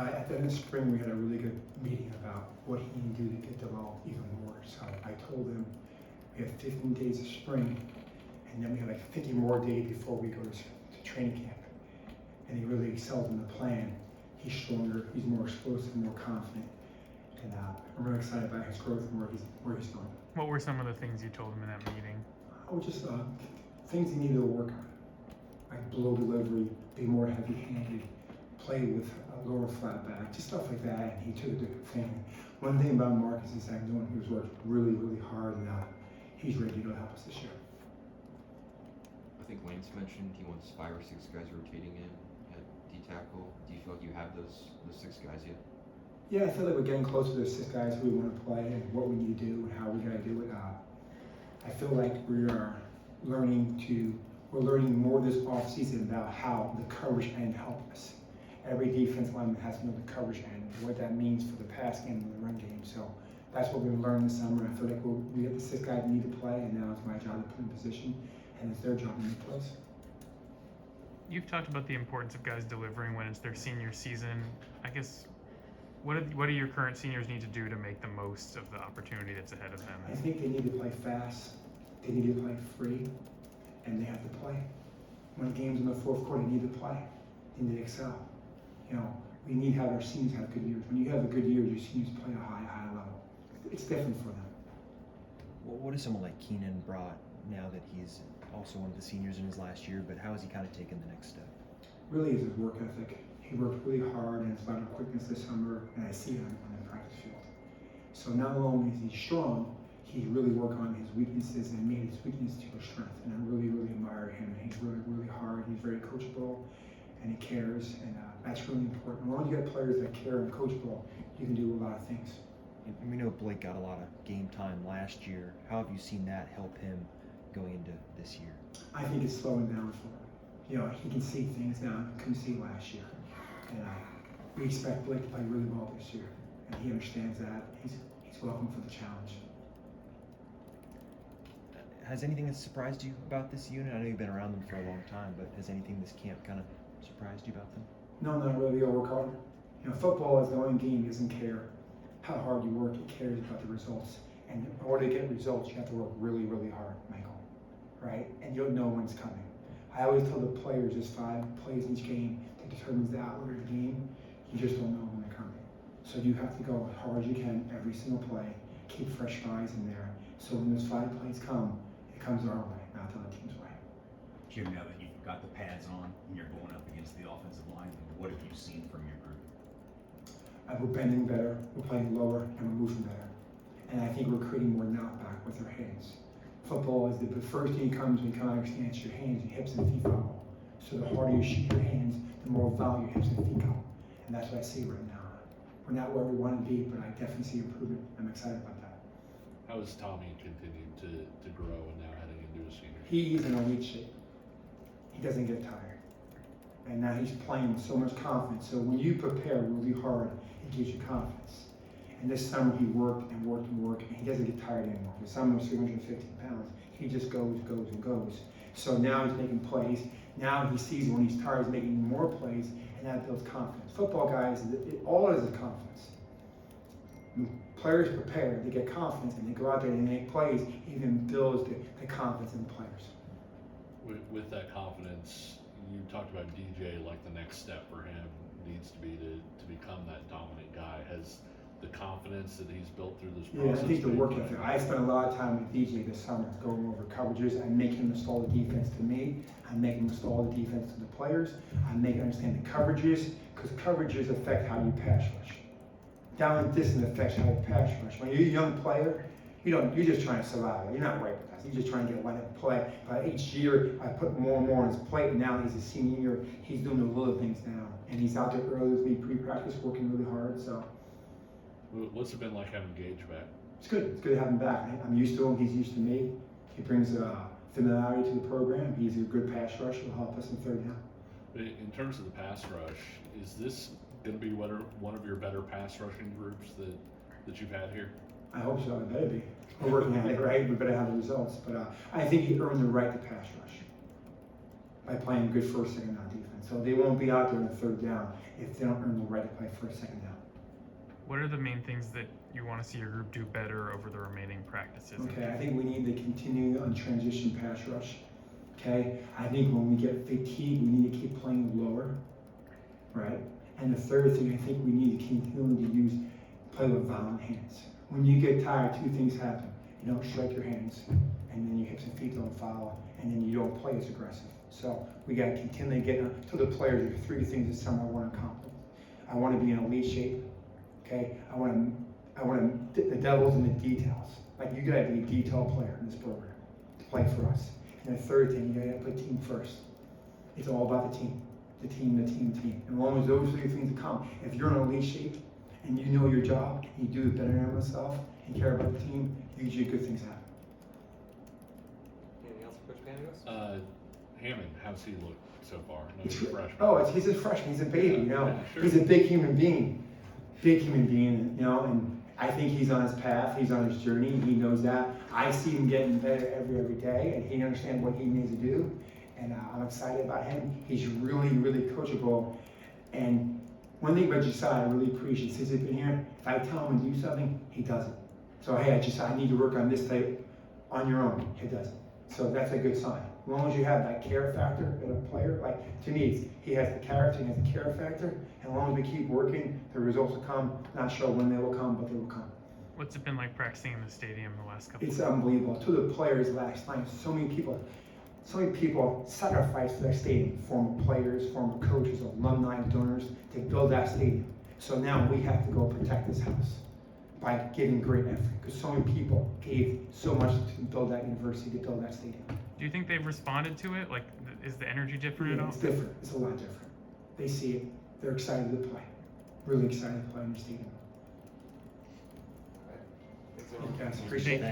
At the end of spring, we had a really good meeting about what he needed to do to get developed even more. So I told him we have 15 days of spring, and then we have like 50 more days before we go to training camp. And he really excelled in the plan. He's stronger, he's more explosive, more confident. And I'm really excited about his growth and where he's going. What were some of the things you told him in that meeting? Just things he needed to work on. Like blow delivery, be more heavy-handed, play with a lower flat back, just stuff like that. And he took it to the thing. One thing about Marcus is that he's worked really, really hard, and he's ready to help us this year. I think Lance mentioned he wants 5 or 6 guys rotating in at D-tackle. Do you feel like you have those 6 guys yet? Yeah, I feel like we're getting closer to 6 guys who we want to play and what we need to do and how we got to do it. I feel like we're learning more this offseason about how the coverage end helped us. Every defense lineman has to know the coverage end, what that means for the pass game and the run game. So that's what we've learned this summer. I feel like we have the 6 guys we need to play, and now it's my job to put in position, and it's their job to make plays. You've talked about the importance of guys delivering when it's their senior season. I guess, what do your current seniors need to do to make the most of the opportunity that's ahead of them? I think they need to play fast, they need to play free, and they have to play. When games in the fourth quarter, they need to play, they need to excel. We need to have our seniors have good years. When you have a good year, your seniors play at a high level. It's different for them. Well, what has someone like Keenan brought now that he's also one of the seniors in his last year, but how has he kind of taken the next step? Really is his work ethic. He worked really hard and has a lot of quickness this summer, and I see it on the practice field. So not only is he strong, he really worked on his weaknesses and made his weakness to a strength. And I really, really admire him. He's really, really hard. He's very coachable, and he cares, and that's really important. As long as you have players that care and coachable, you can do a lot of things. And we know Blake got a lot of game time last year. How have you seen that help him going into this year? I think it's slowing down for him. He can see things now he couldn't see last year. And we expect Blake to play really well this year. And he understands that. He's welcome for the challenge. Has anything that surprised you about this unit? I know you've been around them for a long time, but has anything this camp kind of surprised you about them? No, not really. They all work hard. Football is the only game that doesn't care how hard you work. It cares about the results. And in order to get results, you have to work really, really hard, Michael. Right? And you don't know when it's coming. I always tell the players there's 5 plays in each game that determines the outcome of the game. You just don't know when they're coming. So you have to go as hard as you can every single play. Keep fresh guys in there. So when those 5 plays come, it comes our way, not the other team's way. Jim, now that you've got the pads on and you're going up against the offensive line, what have you seen from your group? We're bending better, we're playing lower, and we're moving better. And I think we're creating more knockback with our hands. Football is the first thing comes when you kind of understand your hands, your hips, and feet follow. So the harder you shoot your hands, the more value your hips and feet go. And that's what I see right now. We're not where we want to be, but I definitely see improvement. I'm excited about that. How has Tommy continued to grow and now heading into his senior? He's in elite shape. He doesn't get tired. And now he's playing with so much confidence. So when you prepare really hard, it gives you confidence. And this summer he worked and worked and worked, and he doesn't get tired anymore. The summer was 350 pounds. He just goes and goes. So now he's making plays. Now he sees when he's tired, he's making more plays, and that builds confidence. Football guys, all it is confidence. When players prepare, they get confidence, and they go out there and they make plays. It even builds the confidence in the players. With that confidence, you talked about DJ, like the next step for him needs to be to become that dominant guy. Has the confidence that he's built through this process? Yeah, I think the work ethic. I spent a lot of time with DJ this summer going over coverages. I make him install the defense to me. I make him install the defense to the players. I make him understand the coverages, because coverages affect how you pass rush. Down and distance affects how you pass rush. When you're a young player, you're just trying to survive. You're not right with us. You're just trying to get one and play. But each year, I put more and more on his plate. And now he's a senior year. He's doing the little things now. And he's out there early with me pre-practice, working really hard. So. What's it been like having Gage back? It's good. It's good to have him back. I'm used to him. He's used to me. He brings familiarity to the program. He's a good pass rusher. He'll help us in third down. In terms of the pass rush, is this going to be one of your better pass rushing groups that you've had here? I hope so. It better be. We're working at it, right? We better have the results. But I think he earned the right to pass rush by playing good first, second down defense. So they won't be out there in the third down if they don't earn the right to play first, second down. What are the main things that you want to see your group do better over the remaining practices? Okay, I think we need to continue on transition pass rush. Okay, I think when we get fatigued, we need to keep playing lower, right? And the third thing, I think we need to continue to play with violent hands. When you get tired, two things happen. You don't strike your hands, and then your hips and feet don't follow, and then you don't play as aggressive. So we got to continue to get to the players. There are three things this summer I want to accomplish. I want to be in elite shape. Okay, I want the devil's in the details. Like you got to be a detailed player in this program to play for us. And the third thing, you got to put team first. It's all about the team, the team, the team, the team. And as long as those three things come, if you're in elite shape and you know your job, and you do it better than yourself, and care about the team, usually good things happen. Anything else for Coach Panagos? Hammond, how's he look so far? I know It's, he's a freshman. he's a freshman. He's a baby, you know. Yeah, sure. He's a big human being, you know. And I think he's on his path. He's on his journey. He knows that. I see him getting better every day, and he understands what he needs to do. And I'm excited about him. He's really, really coachable. And one thing about Josiah I really appreciate since he's been here, if I tell him to do something, he does it. So hey, I need to work on this type on your own. He does it. So that's a good sign. As long as you have that care factor in a player, like to me, he has the character, he has the care factor, and as long as we keep working, the results will come. Not sure when they will come, but they will come. What's it been like practicing in the stadium the last couple It's of weeks? unbelievable. To the players last night, so many people sacrificed their stadium, former players, former coaches, alumni, donors, to build that stadium. So now we have to go protect this house by giving great effort, because so many people gave so much to build that university, to build that stadium. Do you think they've responded to it? Like, is the energy different at Yeah, all? it's different. It's a lot different. They see it. They're excited to play. Really excited to play in the stadium. All right. Thanks, everyone. Yes, appreciate it.